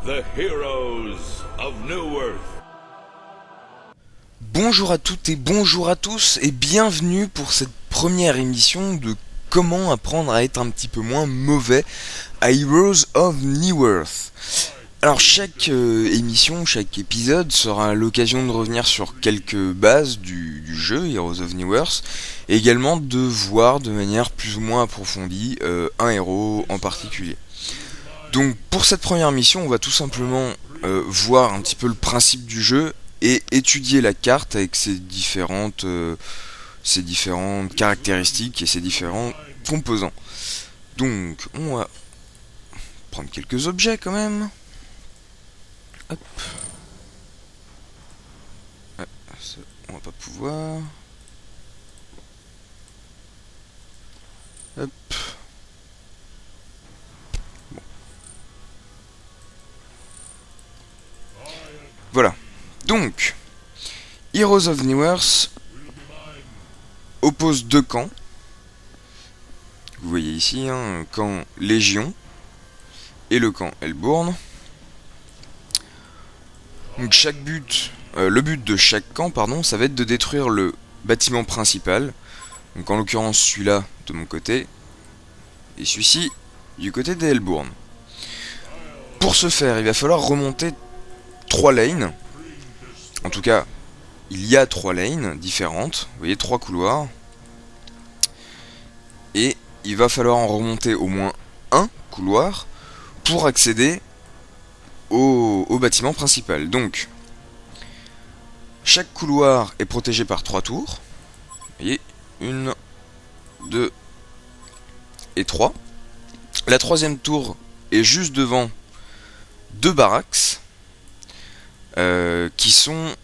The heroes of New Earth. Bonjour à toutes et bonjour à tous et bienvenue pour cette première émission de comment apprendre à être un petit peu moins mauvais à Heroes of New Earth. Alors chaque émission, chaque épisode sera l'occasion de revenir sur quelques bases du jeu Heroes of New Earth et également de voir de manière plus ou moins approfondie un héros en particulier. Donc pour cette première mission, on va tout simplement voir un petit peu le principe du jeu et étudier la carte avec ses différentes caractéristiques et ses différents composants. Donc on va prendre quelques objets quand même. Hop. Ah, ça, on va pas pouvoir. Hop. Bon. Voilà. Donc, Heroes of New Earth oppose deux camps. Vous voyez ici, un camp Légion et le camp Hellbourne. Donc le but de chaque camp, ça va être de détruire le bâtiment principal. Donc en l'occurrence celui-là de mon côté et celui-ci du côté des Hellbourne. Pour ce faire, il va falloir remonter 3 lanes. En tout cas, il y a 3 lanes différentes. Vous voyez, 3 couloirs. Et il va falloir en remonter au moins un couloir pour accéder au bâtiment principal. Donc, chaque couloir est protégé par 3 tours. Vous voyez, 1, 2 et 3. La troisième tour est juste devant 2 barracks qui sont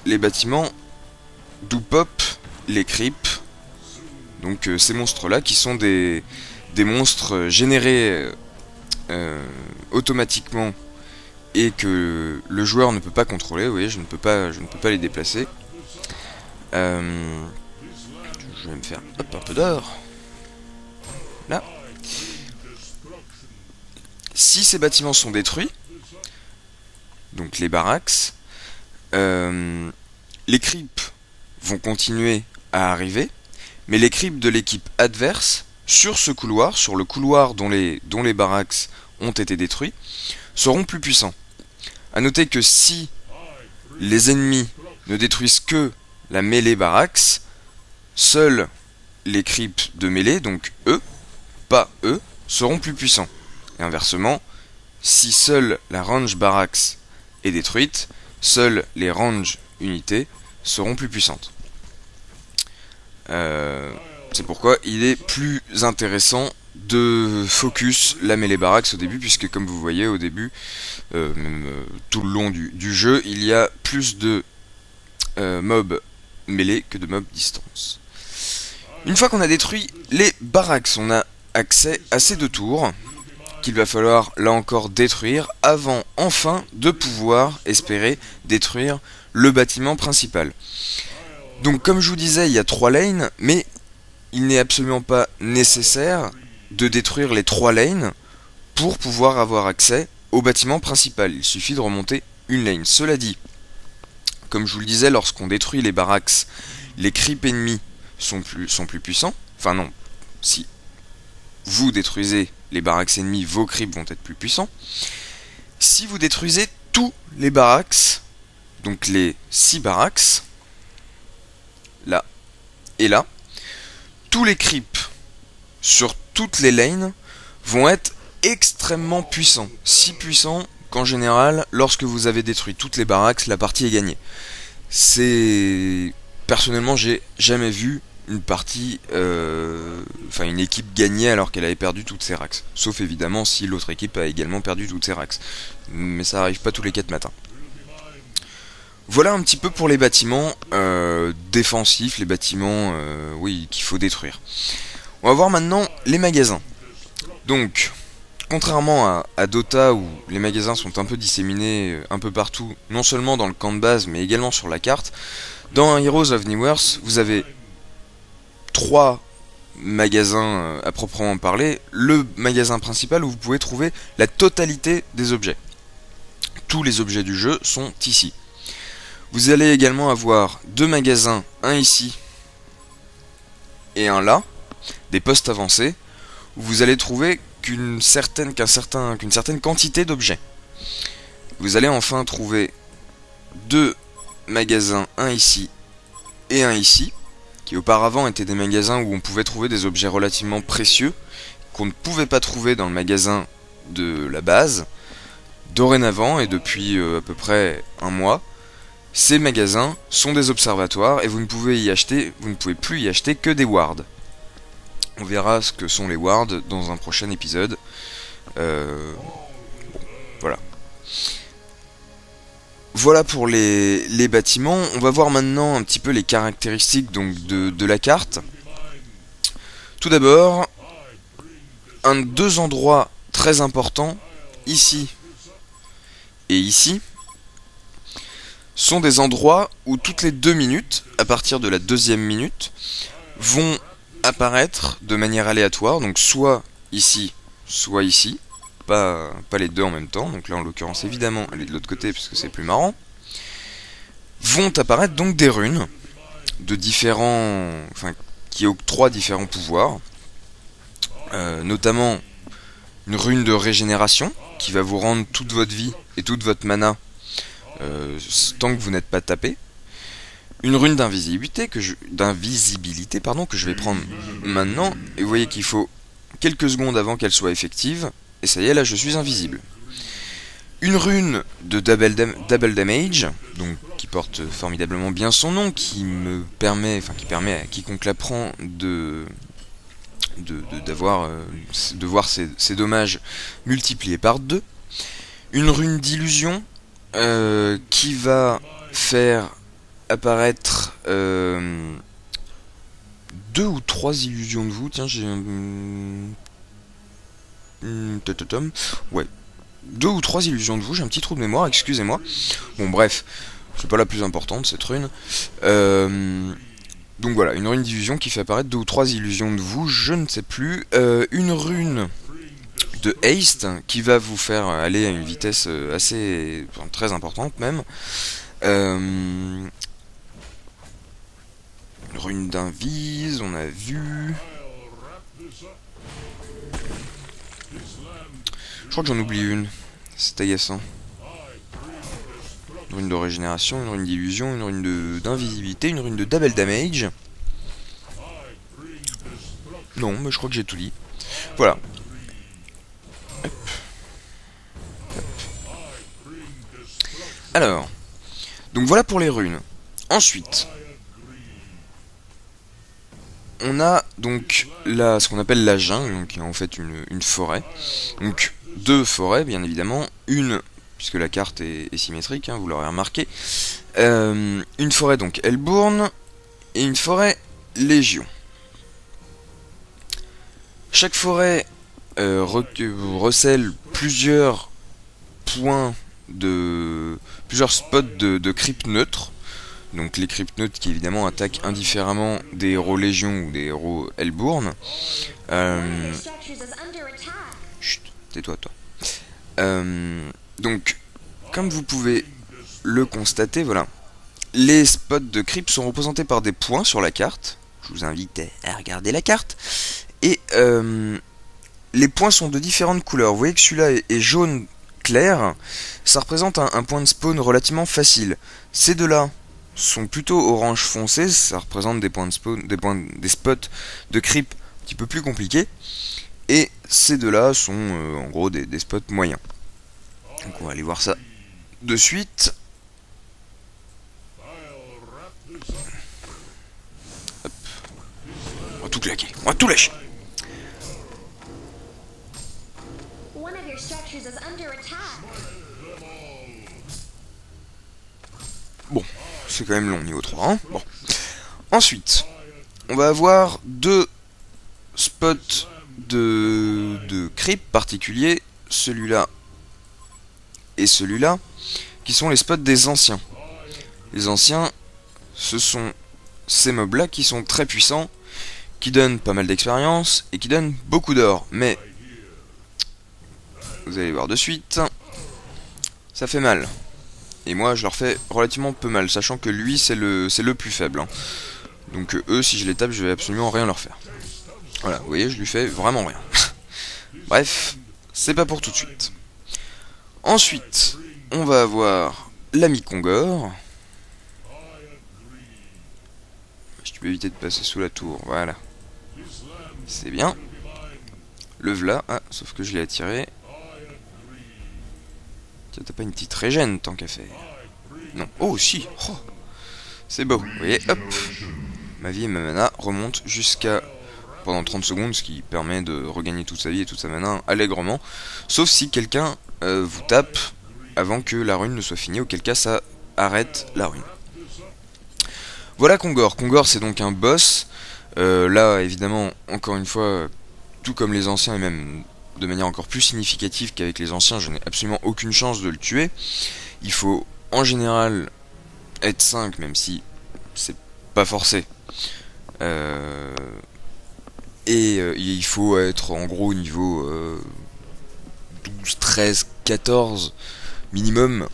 les bâtiments d'où pop les creeps. Donc ces monstres là qui sont des monstres générés automatiquement et que le joueur ne peut pas contrôler. Vous voyez, je ne peux pas les déplacer. Je vais me faire un peu d'or. Là. Si ces bâtiments sont détruits, donc les barracks, les creeps vont continuer à arriver, mais les creeps de l'équipe adverse, sur ce couloir, sur le couloir dont les barracks ont été détruits, seront plus puissants. A noter que si les ennemis ne détruisent que la mêlée barracks, seuls les creeps de mêlée, donc eux, pas eux, seront plus puissants. Et inversement, si seule la range barracks est détruite, seules les range unités seront plus puissantes. C'est pourquoi il est plus intéressant de focus la mêlée barracks au début, puisque comme vous voyez au début, tout le long du jeu, il y a plus de mobs mêlée que de mobs distance. Une fois qu'on a détruit les barracks, on a accès à ces 2 tours qu'il va falloir là encore détruire avant enfin de pouvoir espérer détruire le bâtiment principal. Donc comme je vous disais, il y a 3 lanes, mais il n'est absolument pas nécessaire de détruire les 3 lanes pour pouvoir avoir accès au bâtiment principal. Il suffit de remonter une lane. Cela dit, comme je vous le disais, lorsqu'on détruit les barracks, les creeps ennemis sont plus puissants. Enfin non, si vous détruisez les barracks ennemis, vos creeps vont être plus puissants. Si vous détruisez tous les barracks, donc les 6 barracks, là et là, tous les creeps sur toutes les lanes vont être extrêmement puissants. Si puissants qu'en général, lorsque vous avez détruit toutes les barracks, la partie est gagnée. Personnellement, j'ai jamais vu une partie, une équipe gagner alors qu'elle avait perdu toutes ses racks. Sauf évidemment si l'autre équipe a également perdu toutes ses racks. Mais ça arrive pas tous les 4 matins. Voilà un petit peu pour les bâtiments défensifs, les bâtiments qu'il faut détruire. On va voir maintenant les magasins. Donc, contrairement à Dota où les magasins sont un peu disséminés un peu partout, non seulement dans le camp de base mais également sur la carte, dans Heroes of New Earth, vous avez 3 magasin à proprement parler, le magasin principal où vous pouvez trouver la totalité des objets. Tous les objets du jeu sont ici. Vous allez également avoir deux magasins, un ici et un là, des postes avancés, où vous allez trouver qu'une certaine quantité d'objets. Vous allez enfin trouver deux magasins, un ici et un ici, qui auparavant étaient des magasins où on pouvait trouver des objets relativement précieux, qu'on ne pouvait pas trouver dans le magasin de la base. Dorénavant, et depuis à peu près un mois, ces magasins sont des observatoires et vous ne pouvez plus y acheter que des wards. On verra ce que sont les wards dans un prochain épisode. Voilà. Voilà pour les bâtiments. On va voir maintenant un petit peu les caractéristiques donc, de la carte. Tout d'abord, deux endroits très importants, ici et ici, sont des endroits où toutes les 2 minutes, à partir de la 2e minute, vont apparaître de manière aléatoire, donc soit ici, pas les deux en même temps, donc là en l'occurrence évidemment elle est de l'autre côté parce que c'est plus marrant, vont apparaître donc des runes de qui octroient différents pouvoirs, notamment une rune de régénération qui va vous rendre toute votre vie et toute votre mana tant que vous n'êtes pas tapé. Une rune d'invisibilité que je vais prendre maintenant, et vous voyez qu'il faut quelques secondes avant qu'elle soit effective, et ça y est, là je suis invisible. Une rune de double damage, donc qui porte formidablement bien son nom, qui permet à quiconque la prend de voir ses dommages multipliés par 2. Une rune d'illusion qui va faire apparaître 2 ou 3 illusions de vous. Tiens, j'ai ouais, 2 ou 3 illusions de vous, j'ai un petit trou de mémoire, excusez-moi. Bon bref, c'est pas la plus importante cette rune. Donc voilà, une rune d'illusion qui fait apparaître 2 ou 3 illusions de vous, je ne sais plus. Une rune de haste qui va vous faire aller à une vitesse très importante même. Une rune d'invise, on a vu. Je crois que j'en oublie une, c'est agaçant. Une rune de régénération, une rune d'illusion, une rune d'invisibilité, une rune de double damage. Non, mais je crois que j'ai tout dit. Voilà. Hop. Hop. Alors, donc voilà pour les runes. Ensuite, on a donc là ce qu'on appelle la jungle, donc qui est en fait une forêt. Donc 2 forêts, bien évidemment. Une, puisque la carte est symétrique, hein, vous l'aurez remarqué. Une forêt donc Hellbourne et une forêt Légion. Chaque forêt recèle plusieurs spots de creep neutres. Donc les creep neutres qui évidemment attaquent indifféremment des héros Légion ou des héros Hellbourne. Chut, tais-toi toi. Donc, comme vous pouvez le constater, voilà, les spots de creep sont représentés par des points sur la carte. Je vous invite à regarder la carte. Et les points sont de différentes couleurs. Vous voyez que celui-là est jaune clair. Ça représente un point de spawn relativement facile. Ces deux-là sont plutôt orange foncé. Ça représente des points de spawn, des spots de creep un petit peu plus compliqués. Et ces deux-là sont en gros des spots moyens. Donc on va aller voir ça de suite. Hop. On va tout claquer, on va tout lâcher. Bon, c'est quand même long niveau 3. Hein, bon. Ensuite, on va avoir 2 spots de creep particuliers, celui-là et celui-là, qui sont les spots des anciens. Les anciens, ce sont ces mobs-là qui sont très puissants, qui donne pas mal d'expérience et qui donne beaucoup d'or. Mais vous allez voir de suite, ça fait mal. Et moi je leur fais relativement peu mal, sachant que lui c'est le plus faible. Hein. Donc eux, si je les tape, je vais absolument rien leur faire. Voilà, vous voyez, je lui fais vraiment rien. Bref, c'est pas pour tout de suite. Ensuite, on va avoir l'ami Kongor. Si tu peux éviter de passer sous la tour, voilà. C'est bien. Le v'là, ah, sauf que je l'ai attiré. Tiens, t'as pas une petite régène tant qu'à faire. Non, oh si, oh. C'est beau, vous voyez, hop. Ma vie et ma mana remontent jusqu'à pendant 30 secondes, ce qui permet de regagner toute sa vie et toute sa mana allègrement. Sauf si quelqu'un vous tape avant que la rune ne soit finie, auquel cas ça arrête la rune. Voilà Kongor. Kongor c'est donc un boss. Là évidemment, encore une fois, tout comme les anciens et même de manière encore plus significative qu'avec les anciens, je n'ai absolument aucune chance de le tuer. Il faut en général être 5, même si c'est pas forcé. Il faut être en gros niveau 12, 13, 14 minimum.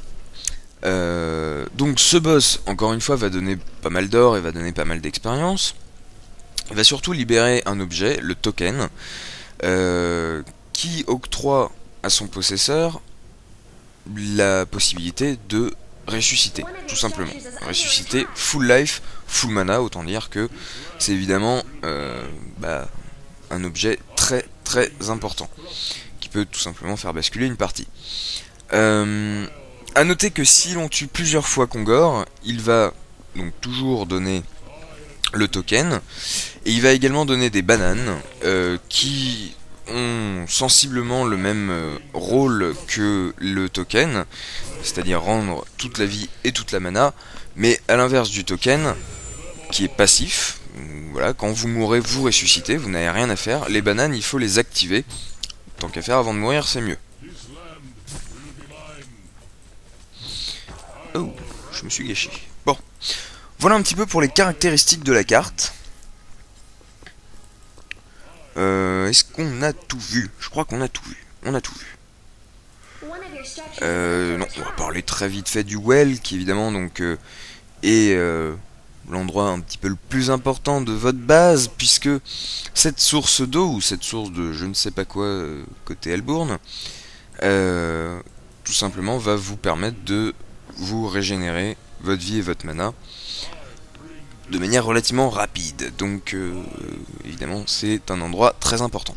Donc ce boss, encore une fois, va donner pas mal d'or et va donner pas mal d'expérience. Il va surtout libérer un objet, le token, qui octroie à son possesseur la possibilité de ressusciter, tout simplement. Ressusciter full life, full mana, autant dire que c'est évidemment un objet très très important, qui peut tout simplement faire basculer une partie. A noter que si l'on tue plusieurs fois Kongor, il va donc toujours donner le token, et il va également donner des bananes qui ont sensiblement le même rôle que le token, c'est-à-dire rendre toute la vie et toute la mana, mais à l'inverse du token, qui est passif. Voilà, quand vous mourrez, vous ressuscitez, vous n'avez rien à faire. Les bananes, il faut les activer. Tant qu'à faire avant de mourir, c'est mieux. Oh, je me suis gâché. Bon, voilà un petit peu pour les caractéristiques de la carte. Est-ce qu'on a tout vu? Je crois qu'on a tout vu. On a tout vu. Non, on va parler très vite fait du well, qui évidemment donc est l'endroit un petit peu le plus important de votre base, puisque cette source d'eau, ou cette source de je ne sais pas quoi côté Elbourne, tout simplement va vous permettre de vous régénérer votre vie et votre mana de manière relativement rapide. Donc évidemment c'est un endroit très important.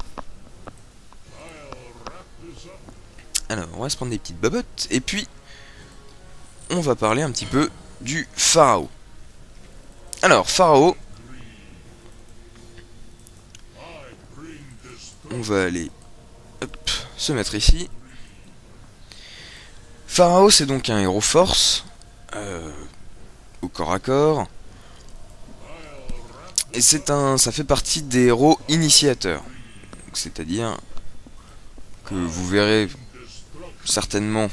Alors on va se prendre des petites bobottes et puis on va parler un petit peu du Pharaon. Alors Pharaon, on va aller se mettre ici. Pharaon c'est donc un héros force au corps à corps. Et ça fait partie des héros initiateurs. C'est-à-dire que vous verrez certainement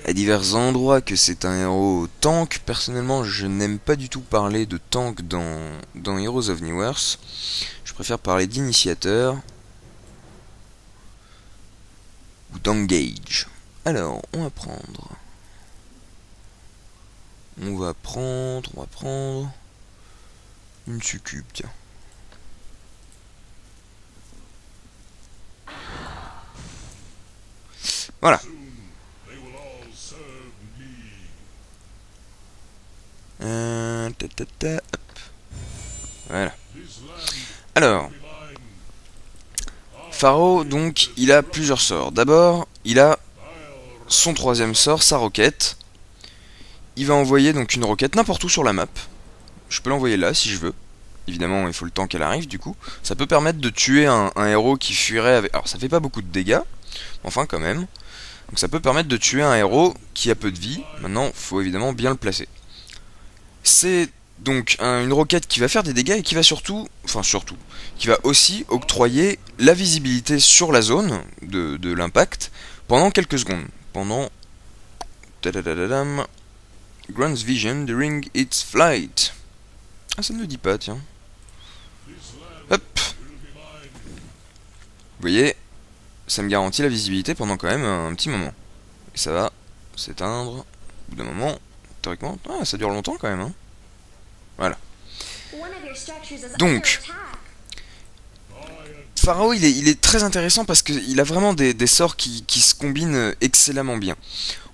à divers endroits que c'est un héros tank. Personnellement, je n'aime pas du tout parler de tank dans Heroes of Newerth. Je préfère parler d'initiateur ou d'engage. Alors, on va prendre une succube, tiens. Voilà. Hop. Voilà. Alors, Pharaon, donc, il a plusieurs sorts. D'abord, il a son troisième sort, sa roquette. Il va envoyer donc une roquette n'importe où sur la map. Je peux l'envoyer là si je veux. Évidemment, il faut le temps qu'elle arrive du coup. Ça peut permettre de tuer un héros qui fuirait avec... Alors ça fait pas beaucoup de dégâts, enfin quand même. Donc ça peut permettre de tuer un héros qui a peu de vie. Maintenant, faut évidemment bien le placer. C'est donc une roquette qui va faire des dégâts et qui va surtout, qui va aussi octroyer la visibilité sur la zone de l'impact pendant quelques secondes. Pendant... grants vision during its flight. Ah, ça ne le dit pas, tiens. voyez, ça me garantit la visibilité pendant quand même un petit moment. Et ça va s'éteindre au bout d'un moment. Théoriquement, ça dure longtemps quand même. Hein. Voilà. Donc, Pharaoh, il est très intéressant parce qu'il a vraiment des sorts qui se combinent excellemment bien.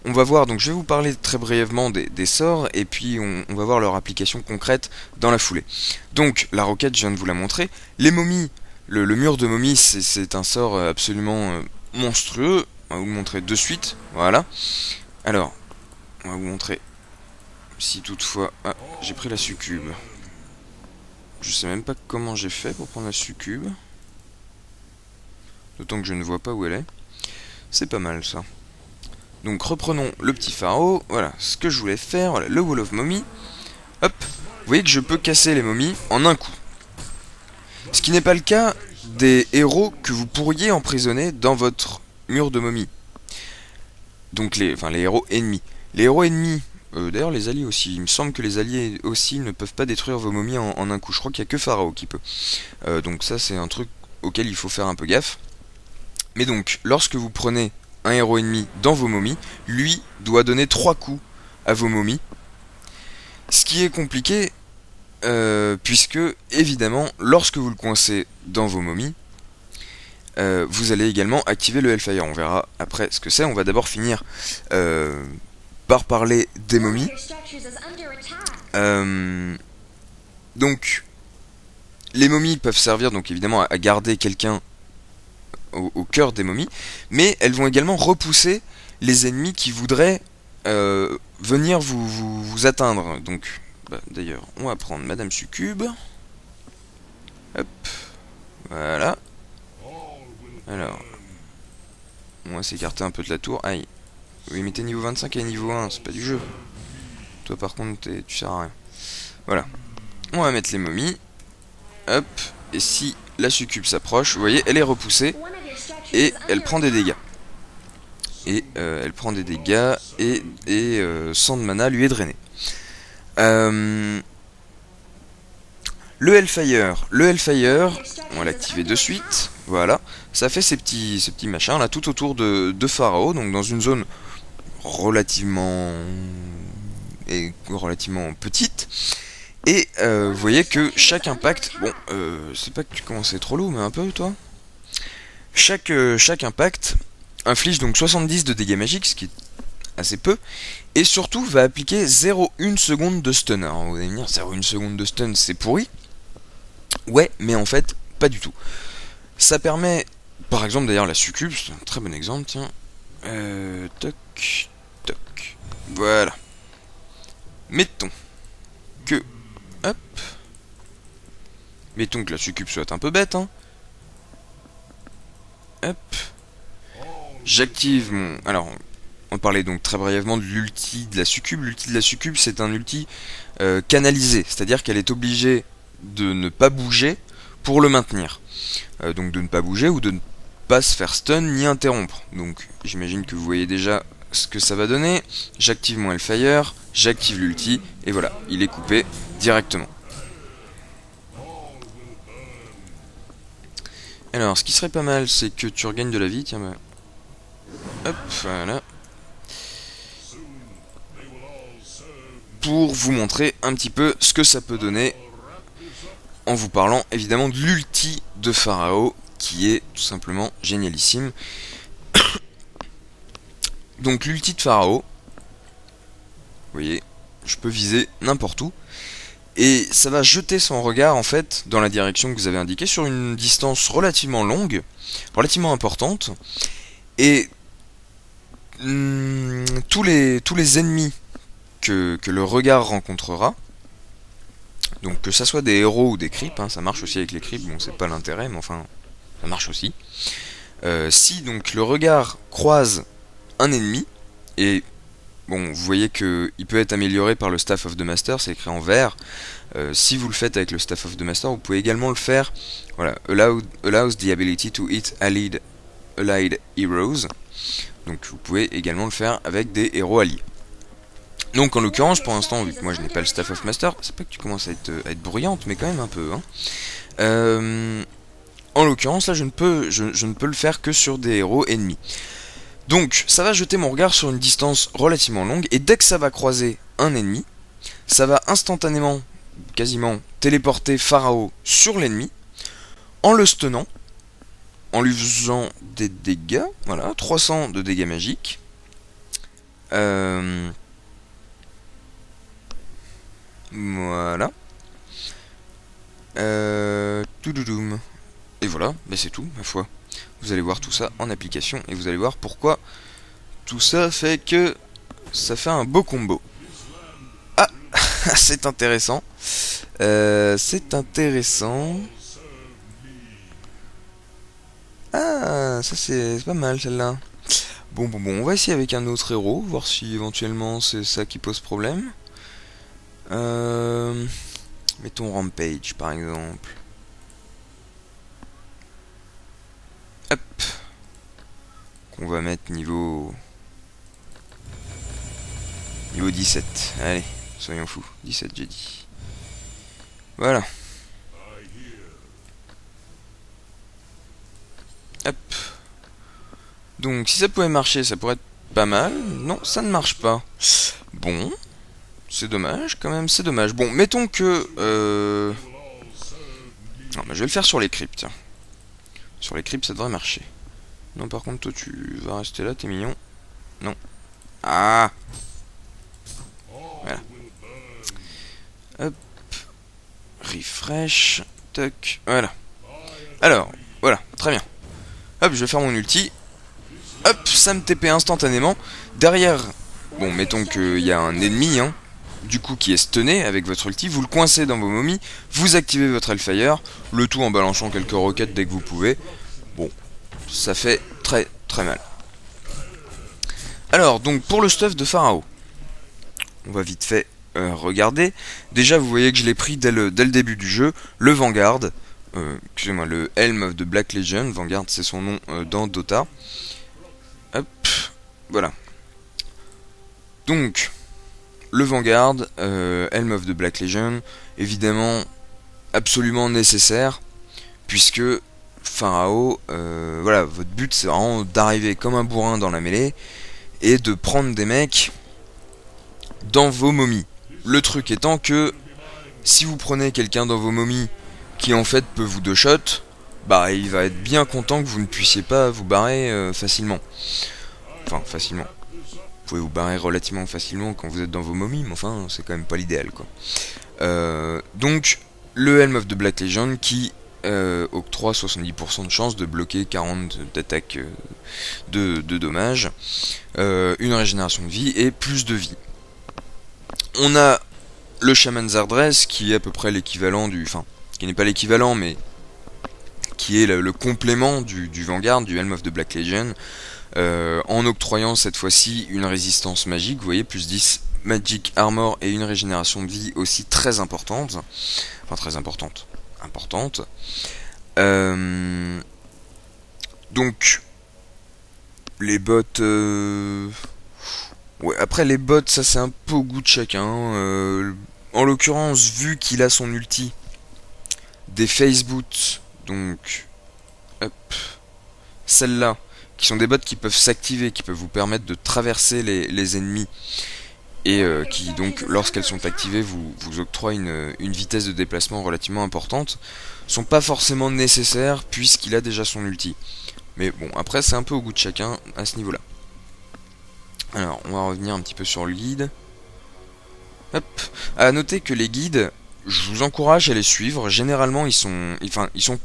On va voir, donc je vais vous parler très brièvement des sorts, et puis on va voir leur application concrète dans la foulée. Donc, la roquette, je viens de vous la montrer. Les momies, le mur de momies, c'est un sort absolument monstrueux. On va vous le montrer de suite, voilà. Alors, on va vous montrer, si toutefois... Ah, j'ai pris la succube. Je sais même pas comment j'ai fait pour prendre la succube. D'autant que je ne vois pas où elle est. C'est pas mal ça. Donc reprenons le petit pharaon. Voilà ce que je voulais faire. Voilà, le Wall of Mommy. Hop. Vous voyez que je peux casser les momies en un coup. Ce qui n'est pas le cas des héros que vous pourriez emprisonner dans votre mur de momies. Donc les héros ennemis. Les héros ennemis, d'ailleurs les alliés aussi. Il me semble que les alliés aussi ne peuvent pas détruire vos momies en un coup. Je crois qu'il n'y a que Pharaon qui peut. Donc ça c'est un truc auquel il faut faire un peu gaffe. Mais donc, lorsque vous prenez un héros ennemi dans vos momies, lui doit donner 3 coups à vos momies. Ce qui est compliqué, puisque, évidemment, lorsque vous le coincez dans vos momies, vous allez également activer le Hellfire. On verra après ce que c'est. On va d'abord finir par parler des momies. Donc, les momies peuvent servir donc évidemment à garder quelqu'un au cœur des momies, mais elles vont également repousser les ennemis qui voudraient venir vous atteindre. Donc, d'ailleurs, on va prendre Madame Succube. Hop, voilà. Alors, on va s'écarter un peu de la tour. Aïe. Oui, mais t'es niveau 25 et niveau 1, c'est pas du jeu. Toi, par contre, tu sers à rien. Voilà. On va mettre les momies. Hop, et si la Succube s'approche, vous voyez, elle est repoussée. Et elle prend des dégâts. Et elle prend des dégâts. Et sang de mana lui est drainé. Le Hellfire. Le Hellfire, on va l'activer de suite. Voilà. Ça fait ces petits machins là tout autour de Pharaon. Donc dans une zone relativement petite. Et vous voyez que chaque impact... Bon, c'est pas que tu commences à être trop lourd, mais un peu toi. Chaque impact inflige donc 70 de dégâts magiques, ce qui est assez peu, et surtout va appliquer 0,1 seconde de stun. Alors vous allez me dire, 0,1 seconde de stun, c'est pourri. Ouais, mais en fait, pas du tout. Ça permet, par exemple d'ailleurs la succube, c'est un très bon exemple, tiens. Toc, toc. Voilà. Mettons que... Hop. Mettons que la succube soit un peu bête, hein. Hop. J'active mon... Alors, on parlait donc très brièvement de l'ulti de la succube. L'ulti de la succube, c'est un ulti canalisé. C'est-à-dire qu'elle est obligée de ne pas bouger pour le maintenir. Donc de ne pas bouger ou de ne pas se faire stun ni interrompre. Donc, j'imagine que vous voyez déjà ce que ça va donner. J'active mon Hellfire, j'active l'ulti, et voilà, il est coupé directement. Alors, ce qui serait pas mal, c'est que tu regagnes de la vie, tiens, hop, voilà. Pour vous montrer un petit peu ce que ça peut donner, en vous parlant évidemment de l'ulti de Pharaon, qui est tout simplement génialissime. Donc l'ulti de Pharaon, vous voyez, je peux viser n'importe où. Et ça va jeter son regard en fait dans la direction que vous avez indiquée sur une distance relativement longue, relativement importante. Et tous les ennemis que le regard rencontrera, donc que ça soit des héros ou des creeps, hein, ça marche aussi avec les creeps, bon c'est pas l'intérêt, mais enfin ça marche aussi. Si donc le regard croise un ennemi, et bon, vous voyez qu'il peut être amélioré par le Staff of the Master, c'est écrit en vert. Si vous le faites avec le Staff of the Master, vous pouvez également le faire. Voilà, allows the ability to hit allied heroes. Donc vous pouvez également le faire avec des héros alliés. Donc en l'occurrence, pour l'instant, vu que moi je n'ai pas le Staff of Master, c'est pas que tu commences à être bruyante, mais quand même un peu. Hein. En l'occurrence, là, je ne peux le faire que sur des héros ennemis. Donc, ça va jeter mon regard sur une distance relativement longue, et dès que ça va croiser un ennemi, ça va instantanément, quasiment, téléporter Pharao sur l'ennemi, en le stunnant, en lui faisant des dégâts, voilà, 300 de dégâts magiques. Voilà. Touloudoum. Et voilà, bah c'est tout, ma foi. Vous allez voir tout ça en application, et vous allez voir pourquoi tout ça fait que ça fait un beau combo. Ah, c'est intéressant. C'est intéressant. Ah, ça c'est pas mal celle-là. Bon, on va essayer avec un autre héros, voir si éventuellement c'est ça qui pose problème. Mettons Rampage par exemple. Hop. Qu'on va mettre niveau 17. Allez, soyons fous. 17 j'ai dit. Voilà. Hop. Donc si ça pouvait marcher, ça pourrait être pas mal. Non, ça ne marche pas. Bon. C'est dommage, quand même, c'est dommage. Bon, mettons que... Non, bah, je vais le faire sur les cryptes, tiens. Sur les cryptes, ça devrait marcher. Non, par contre, toi, tu vas rester là, t'es mignon. Non. Ah. Voilà. Hop. Refresh. Toc. Voilà. Alors, voilà, très bien. Hop, je vais faire mon ulti. Hop, ça me TP instantanément. Derrière, bon, mettons qu'il y a un ennemi, hein. Du coup qui est stunné avec votre ulti, vous le coincez dans vos momies, vous activez votre Hellfire, le tout en balançant quelques roquettes dès que vous pouvez. Bon, ça fait très très mal. Alors, donc pour le stuff de Pharao, on va vite fait regarder. Déjà, vous voyez que je l'ai pris dès le début du jeu, le Vanguard, excusez-moi, le Helm of the Black Legion, Vanguard c'est son nom dans Dota. Hop, voilà. Donc... le Vanguard, Helm of the Black Legion, évidemment absolument nécessaire, puisque Pharao, voilà, votre but c'est vraiment d'arriver comme un bourrin dans la mêlée, et de prendre des mecs dans vos momies. Le truc étant que, si vous prenez quelqu'un dans vos momies, qui en fait peut vous deux-shot, bah il va être bien content que vous ne puissiez pas vous barrer facilement. Enfin, facilement. Vous pouvez vous barrer relativement facilement quand vous êtes dans vos momies, mais enfin, c'est quand même pas l'idéal, quoi. Donc, le Helm of the Black Legion qui octroie 70% de chance de bloquer 40 d'attaques de dommages, une régénération de vie et plus de vie. On a le Shaman Zardress qui est à peu près l'équivalent du... Enfin, qui n'est pas l'équivalent, mais qui est le complément du Vanguard, du Helm of the Black Legion, en octroyant cette fois-ci une résistance magique, vous voyez, plus 10 Magic Armor et une régénération de vie aussi très importante. Enfin, très importante. Importante. Donc, les bots... Ouais, après les bots, ça c'est un peu au goût de chacun. En l'occurrence, vu qu'il a son ulti, des Phase Boots, donc... Hop. Celle-là, qui sont des bots qui peuvent s'activer, qui peuvent vous permettre de traverser les ennemis, et qui donc, lorsqu'elles sont activées, vous octroient une vitesse de déplacement relativement importante, sont pas forcément nécessaires, puisqu'il a déjà son ulti. Mais bon, après c'est un peu au goût de chacun à ce niveau-là. Alors, on va revenir un petit peu sur le guide. Hop. À noter que les guides, je vous encourage à les suivre. Généralement, ils sont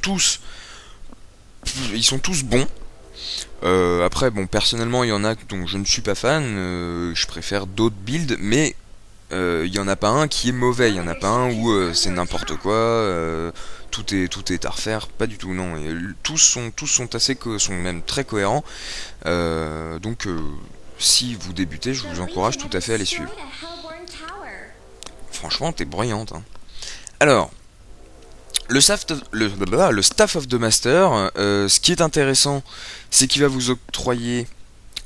tous bons. Après, bon, personnellement, il y en a dont je ne suis pas fan. Je préfère d'autres builds, mais il y en a pas un qui est mauvais. Il y en a pas un où c'est n'importe quoi. Tout est à refaire. Pas du tout, non. Et tous sont même très cohérents. Donc, si vous débutez, je vous encourage tout à fait à les suivre. Franchement, t'es bruyante, hein. Alors, le Staff of the Master, ce qui est intéressant, c'est qu'il va vous octroyer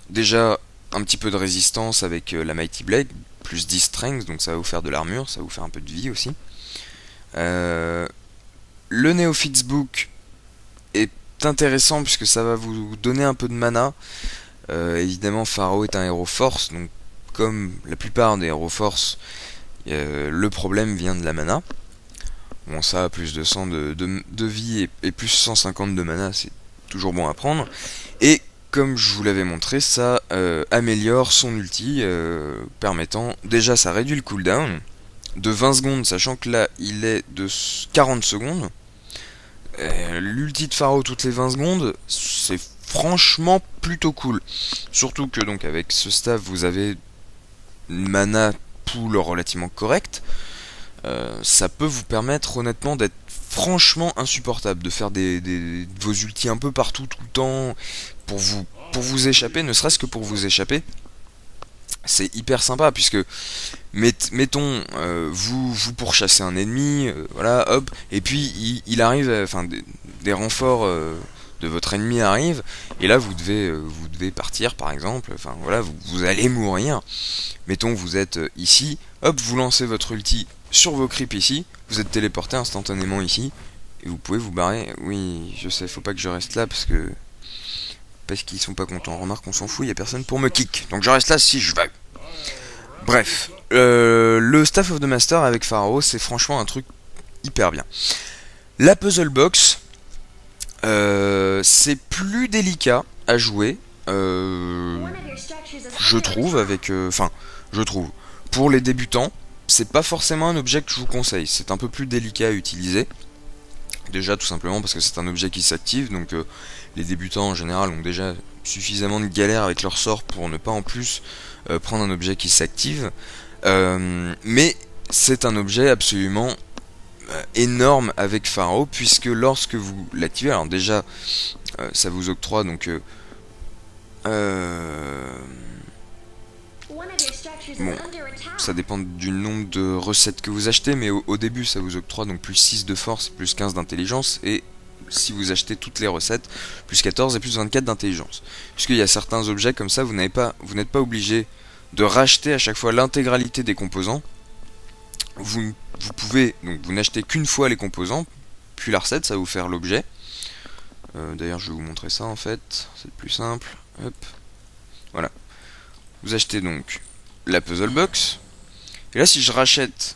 déjà un petit peu de résistance avec la Mighty Blade, plus 10 strength, donc ça va vous faire de l'armure, ça va vous faire un peu de vie aussi. Le Neophyte's Book est est intéressant puisque ça va vous donner un peu de mana. Évidemment, Pharaoh est un héros force, donc comme la plupart des héros force, le problème vient de la mana. Bon, ça, plus de 100 de vie et plus 150 de mana, c'est toujours bon à prendre. Et comme je vous l'avais montré, ça améliore son ulti, permettant, déjà ça réduit le cooldown de 20 secondes, sachant que là il est de 40 secondes. L'ulti de Pharaoh toutes les 20 secondes, c'est franchement plutôt cool. Surtout que donc avec ce staff vous avez une mana pool relativement correcte. Ça peut vous permettre honnêtement d'être franchement insupportable, de faire vos ultis un peu partout tout le temps pour vous échapper, ne serait-ce que pour vous échapper. C'est hyper sympa puisque mettons vous pourchassez un ennemi, voilà, hop, et puis il arrive, enfin des renforts de votre ennemi arrivent, et là vous devez partir par exemple, enfin voilà, vous allez mourir. Mettons vous êtes ici, hop, vous lancez votre ulti sur vos creeps ici, vous êtes téléporté instantanément ici, et vous pouvez vous barrer. Oui, je sais, faut pas que je reste là parce qu'ils sont pas contents. Remarque, on s'en fout, il y a personne pour me kick, donc je reste là si je veux. Bref, le Staff of the Master avec Pharaoh, c'est franchement un truc hyper bien. La Puzzle Box, c'est plus délicat à jouer, je trouve, je trouve. Pour les débutants, c'est pas forcément un objet que je vous conseille, c'est un peu plus délicat à utiliser. Déjà tout simplement parce que c'est un objet qui s'active, donc les débutants en général ont déjà suffisamment de galères avec leur sort pour ne pas en plus prendre un objet qui s'active. Mais c'est un objet absolument énorme avec Pharaoh, puisque lorsque vous l'activez, alors déjà ça vous octroie donc bon, ça dépend du nombre de recettes que vous achetez, mais au début ça vous octroie donc plus 6 de force, plus 15 d'intelligence, et si vous achetez toutes les recettes, plus 14 et plus 24 d'intelligence. Puisqu'il y a certains objets comme ça, vous n'êtes pas obligé de racheter à chaque fois l'intégralité des composants. Vous pouvez, donc vous n'achetez qu'une fois les composants, puis la recette, ça va vous faire l'objet. D'ailleurs je vais vous montrer ça en fait, c'est plus simple. Hop. Voilà. Vous achetez donc la puzzle box, et là si je rachète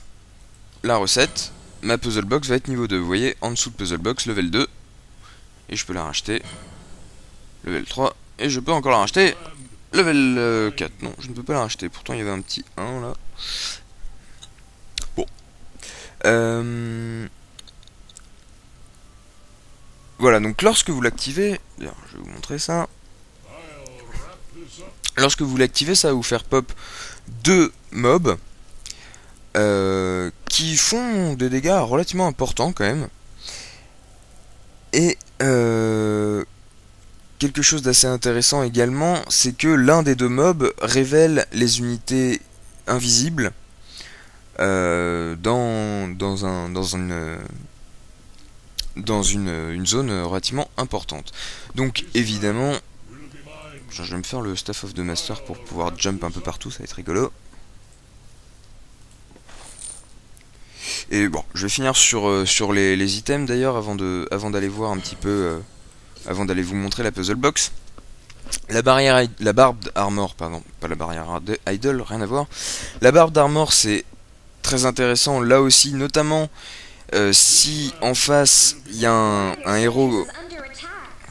la recette, ma puzzle box va être niveau 2. Vous voyez, en dessous de puzzle box, level 2, et je peux la racheter level 3, et je peux encore la racheter level 4. Non, je ne peux pas la racheter, pourtant il y avait un petit 1 là. Bon. Voilà, donc lorsque vous l'activez, d'ailleurs je vais vous montrer ça. Lorsque vous l'activez, ça va vous faire pop 2 mobs qui font des dégâts relativement importants quand même. Et quelque chose d'assez intéressant également, c'est que l'un des 2 mobs révèle les unités invisibles dans une zone relativement importante. Donc évidemment, je vais me faire le Staff of the Master pour pouvoir jump un peu partout, ça va être rigolo. Et bon, je vais finir sur les items d'ailleurs avant d'aller voir un petit peu, avant d'aller vous montrer la puzzle box. La barbe armor, pardon, pas la barrière idle, rien à voir. La barbe d'armor, c'est très intéressant là aussi, notamment si en face il y a un héros.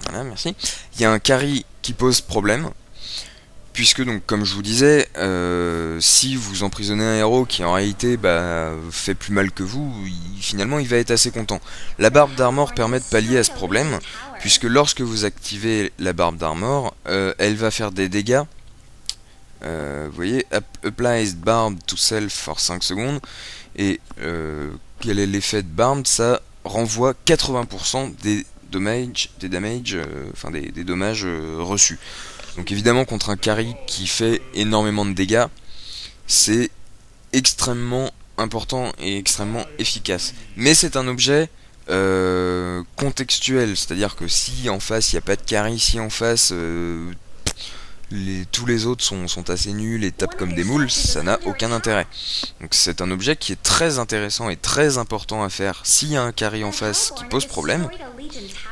Voilà, merci. Il y a un carry qui pose problème, puisque donc comme je vous disais, si vous emprisonnez un héros qui en réalité fait plus mal que vous, finalement il va être assez content. La barbe d'armor permet de pallier à ce problème, puisque lorsque vous activez la barbe d'armor, elle va faire des dégâts. Vous voyez, applies barb to self for 5 secondes, et quel est l'effet de barbe? Ça renvoie 80% des dommages, des dommages reçus. Donc évidemment contre un carry qui fait énormément de dégâts, c'est extrêmement important et extrêmement efficace. Mais c'est un objet contextuel, c'est-à-dire que si en face il n'y a pas de carry, si en face tous les autres sont assez nuls et tapent comme des moules, ça n'a aucun intérêt. Donc c'est un objet qui est très intéressant et très important à faire s'il y a un carry en face qui pose problème,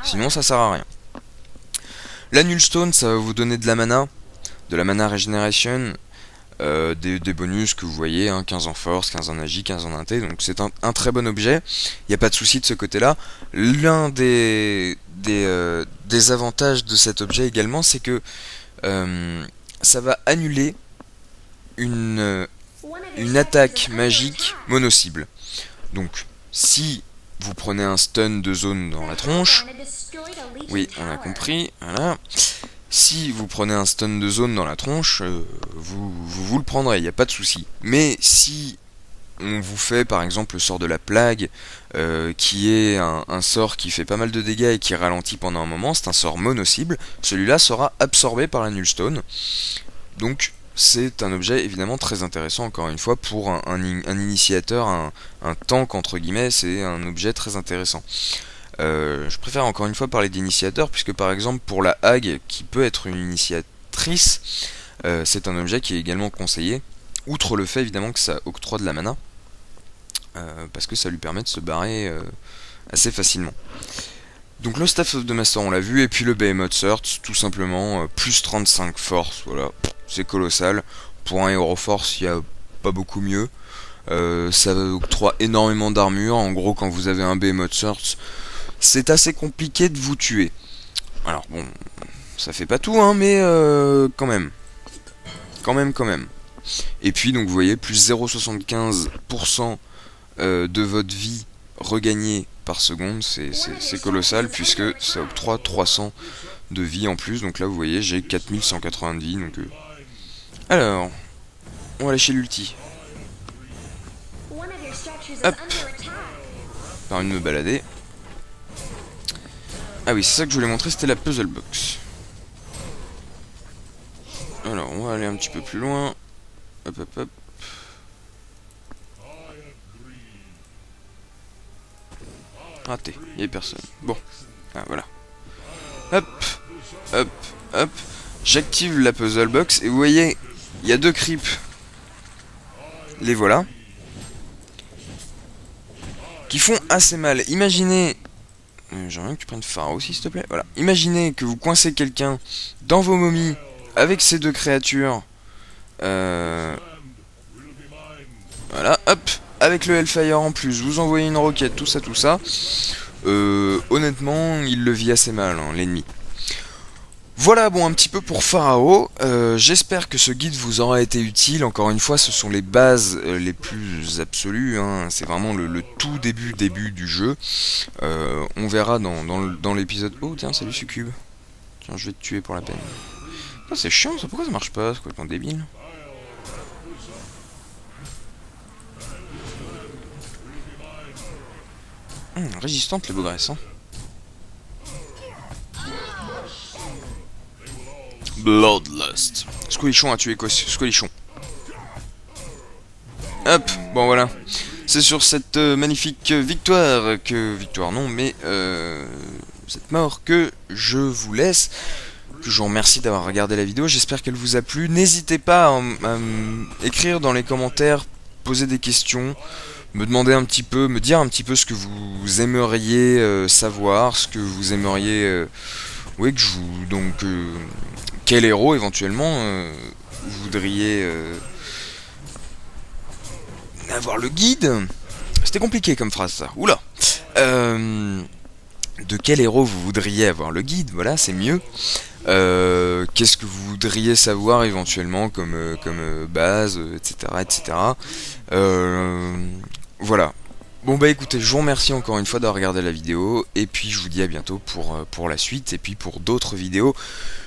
sinon ça sert à rien. La Nullstone, ça va vous donner de la mana Regeneration, des bonus que vous voyez, hein, 15 en force, 15 en agi, 15 en inté, donc c'est un très bon objet, il n'y a pas de souci de ce côté-là. L'un des avantages de cet objet également, c'est que ça va annuler une attaque magique mono-cible. Donc, si vous prenez un stun de zone dans la tronche, oui, on a compris, voilà. Si vous prenez un stun de zone dans la tronche, vous le prendrez, il n'y a pas de souci. Mais si on vous fait par exemple le sort de la plague, qui est un sort qui fait pas mal de dégâts et qui ralentit pendant un moment, c'est un sort mono-cible, celui-là sera absorbé par la Nullstone. Donc c'est un objet évidemment très intéressant, encore une fois, pour un initiateur, un tank entre guillemets, c'est un objet très intéressant. Je préfère encore une fois parler d'initiateur, puisque par exemple pour la Hag, qui peut être une initiatrice, c'est un objet qui est également conseillé, outre le fait évidemment que ça octroie de la mana, parce que ça lui permet de se barrer assez facilement. Donc le Staff of the Master on l'a vu, et puis le Behemoth Search, tout simplement, plus 35 force, voilà, c'est colossal. Pour un Hero Force, il n'y a pas beaucoup mieux. Ça octroie énormément d'armure, en gros quand vous avez un Behemoth Search, c'est assez compliqué de vous tuer. Alors bon, ça fait pas tout, hein, mais quand même. Quand même. Et puis donc vous voyez, plus 0,75% de votre vie regagnée par seconde, c'est colossal, puisque ça octroie 300 de vie en plus. Donc là vous voyez, j'ai 4180 de vie. Donc, alors, on va aller chez l'ulti. Hop, par une me balader. Ah oui, c'est ça que je voulais montrer, c'était la puzzle box. Alors, on va aller un petit peu plus loin. Hop. Raté, il n'y a personne. Bon, ah, voilà. Hop. J'active la puzzle box et vous voyez, il y a deux creeps. Les voilà. Qui font assez mal. Imaginez... J'aimerais que tu prennes Pharaon aussi, s'il te plaît. Voilà. Imaginez que vous coincez quelqu'un dans vos momies avec ces deux créatures. Voilà, hop. Avec le Hellfire en plus, vous envoyez une roquette, tout ça. Honnêtement, il le vit assez mal, hein, l'ennemi. Voilà, bon, un petit peu pour Pharaon. J'espère que ce guide vous aura été utile. Encore une fois, ce sont les bases les plus absolues, hein. C'est vraiment le tout début du jeu. On verra dans l'épisode... Oh, tiens, salut Succube. Tiens, je vais te tuer pour la peine. Oh, c'est chiant, ça. Pourquoi ça marche pas? C'est complètement débile. Résistante, les Bogresse, hein. Bloodlust. Squelichon a tué quoi? Squelichon. Hop, bon voilà. C'est sur cette magnifique victoire Victoire non, mais cette mort que je vous laisse. Que je vous remercie d'avoir regardé la vidéo. J'espère qu'elle vous a plu. N'hésitez pas à écrire dans les commentaires, poser des questions, me dire un petit peu ce que vous aimeriez savoir, ce que vous aimeriez... oui, que je vous... Donc... quel héros éventuellement vous voudriez avoir le guide? C'était compliqué comme phrase ça. Oula. De quel héros vous voudriez avoir le guide? Voilà, c'est mieux. Qu'est-ce que vous voudriez savoir éventuellement comme base, etc. Voilà. Bon bah écoutez, je vous remercie encore une fois d'avoir regardé la vidéo, et puis je vous dis à bientôt pour la suite, et puis pour d'autres vidéos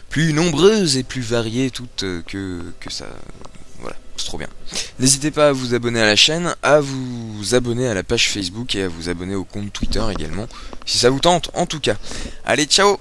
plus nombreuses et plus variées toutes que ça. Voilà, c'est trop bien. N'hésitez pas à vous abonner à la chaîne, à vous abonner à la page Facebook et à vous abonner au compte Twitter également, si ça vous tente en tout cas. Allez, ciao!